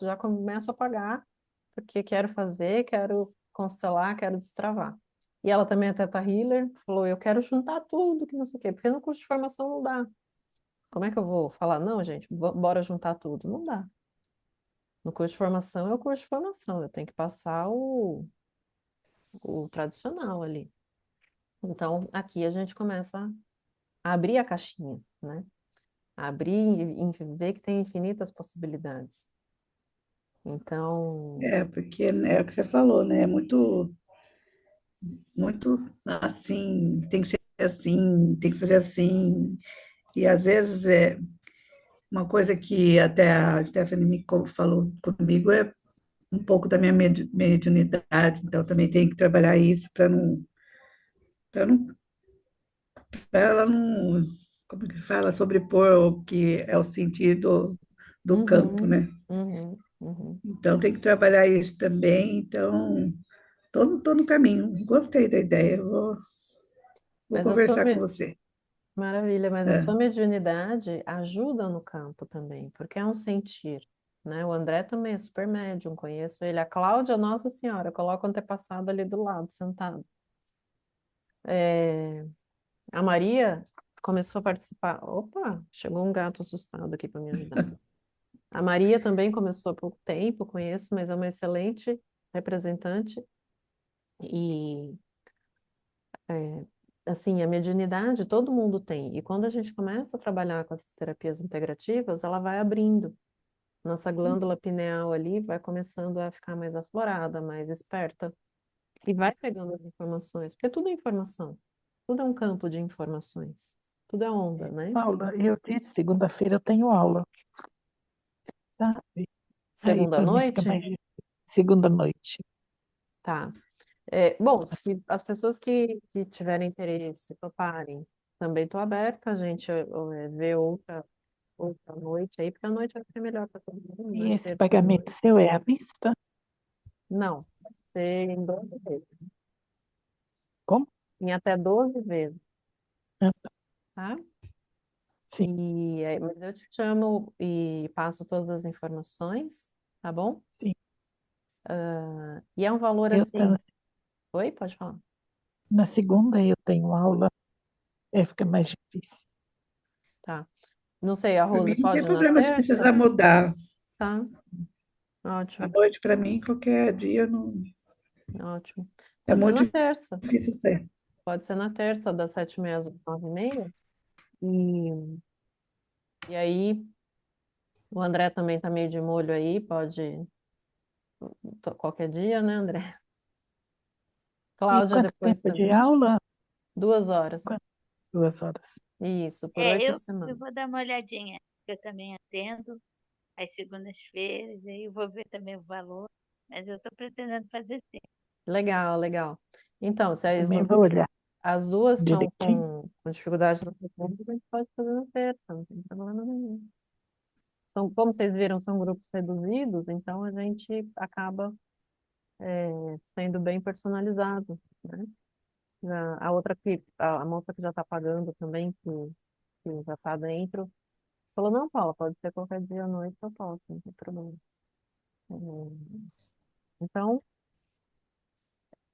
já começo a pagar, porque quero fazer, quero constelar, quero destravar. E ela também é Teta Healer, falou, eu quero juntar tudo, que não sei o quê, porque no curso de formação não dá. Como é que eu vou falar, não, gente, bora juntar tudo? Não dá. No curso de formação é o curso de formação, eu tenho que passar o tradicional ali. Então, aqui a gente começa a abrir a caixinha, né? Abrir e ver que tem infinitas possibilidades. Então, Porque é o que você falou, né? É muito assim, tem que ser assim, tem que fazer assim. E às vezes uma coisa que até a Stephanie falou comigo é um pouco da minha mediunidade, então também tem que trabalhar isso para não, para ela não, como que fala, sobrepor o que é o sentido do campo, uhum, né? uhum, uhum. Então tem que trabalhar isso também. Então, tô no caminho. Gostei da ideia. Vou Mas a sua conversar com você. maravilha, mas a sua É. mediunidade ajuda no campo também, porque é um sentir, né? O André também é super médium, conheço ele. A Cláudia, Nossa Senhora, coloca o antepassado ali do lado, sentado. É, a Maria começou a participar. Opa, chegou um gato assustado aqui para me ajudar. A Maria também começou há pouco tempo, conheço, mas é uma excelente representante. E, é, assim, a mediunidade todo mundo tem. E quando a gente começa a trabalhar com essas terapias integrativas, ela vai abrindo. Nossa glândula pineal ali vai começando a ficar mais aflorada, mais esperta. E vai pegando as informações, porque tudo é informação. Tudo é um campo de informações. Tudo é onda, né? Paula, eu disse, segunda-feira eu tenho aula, sabe? Aí Segunda para mim fica noite, mais difícil. Segunda noite. tá. É, bom, se as pessoas que tiverem interesse, toparem, também estou aberta, a gente ver outra noite aí, porque a noite vai ser melhor para todo mundo, E né? esse Terça à pagamento noite. seu é à vista? Não, vai ser em 12 vezes, Como? em até 12 vezes, Ah, tá? sim, Mas eu te chamo e passo todas as informações, tá bom? sim. E é um valor Eu, assim. Oi, pode falar. na segunda eu tenho aula, fica mais difícil. Tá. Não sei, a Para Rose mim não tem pode na problema se terça? precisar mudar. Tá, À ótimo, noite, para mim, qualquer dia não ótimo. é Pode ser na muito terça. difícil ser. Pode ser na terça, das 7h30 às 9h30. E, e aí, o André também tá meio de molho aí, pode qualquer dia, né, André? E Cláudia quanto depois tempo de também. aula? 2 horas. Quanto? 2 horas. Isso, por É, 8 eu vou semanas. dar uma olhadinha. Eu também atendo às segundas-feiras, aí eu vou ver também o valor, mas eu estou pretendendo fazer sim. Legal, legal. Então, se aí Também vou olhar as duas estão direitinho. com dificuldade no futuro, a gente pode fazer na terça, não tem problema nenhum. Como vocês viram, são grupos reduzidos, então a gente acaba sendo bem personalizado, né? A outra a moça que já está pagando também, que já está dentro, falou, não, Paula, pode ser qualquer dia à noite, eu posso, não tem problema. Então,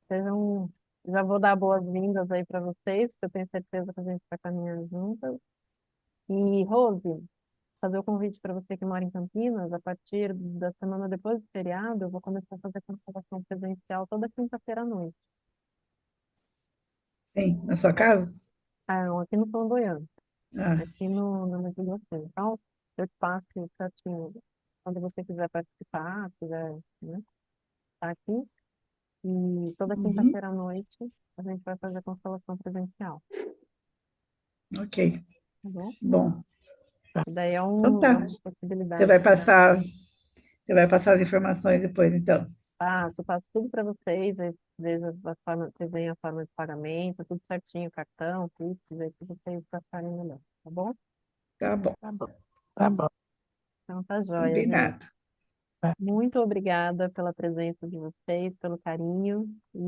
sejam, já vou dar boas-vindas aí para vocês, porque eu tenho certeza que a gente vai caminhar juntas. E, Rose, fazer o convite para você que mora em Campinas, a partir da semana depois do feriado, eu vou começar a fazer consultação presencial toda quinta-feira à noite. Sim, na sua casa? Ah, não, aqui no Flamboyant, Ah, aqui no Medellín. Então, eu te passo certinho quando você quiser participar, quiser, né, estar aqui. E toda uhum, quinta-feira à noite a gente vai fazer constelação presencial, ok. tá bom? Bom, E daí então é tá. uma Você possibilidade vai para passar, você vai passar as informações depois, então. passo tudo para vocês, aí vejo a forma, vocês veem a forma de pagamento, tudo certinho, cartão, Pix, aí tudo vocês passarem melhor, tá bom? Tá bom, Tá bom, tá bom. Então tá joia, gente. combinado. Tá. Muito obrigada pela presença de vocês, pelo carinho, e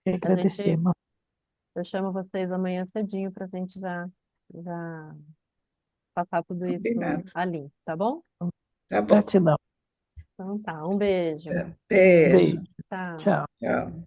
E a gente agradecemos. Eu chamo vocês amanhã cedinho para a gente já passar tudo isso Combinado. ali, tá bom? Tá bom. Gratidão. Então tá, um beijo. Beijo. Beijo. Tchau. Tchau. Tchau.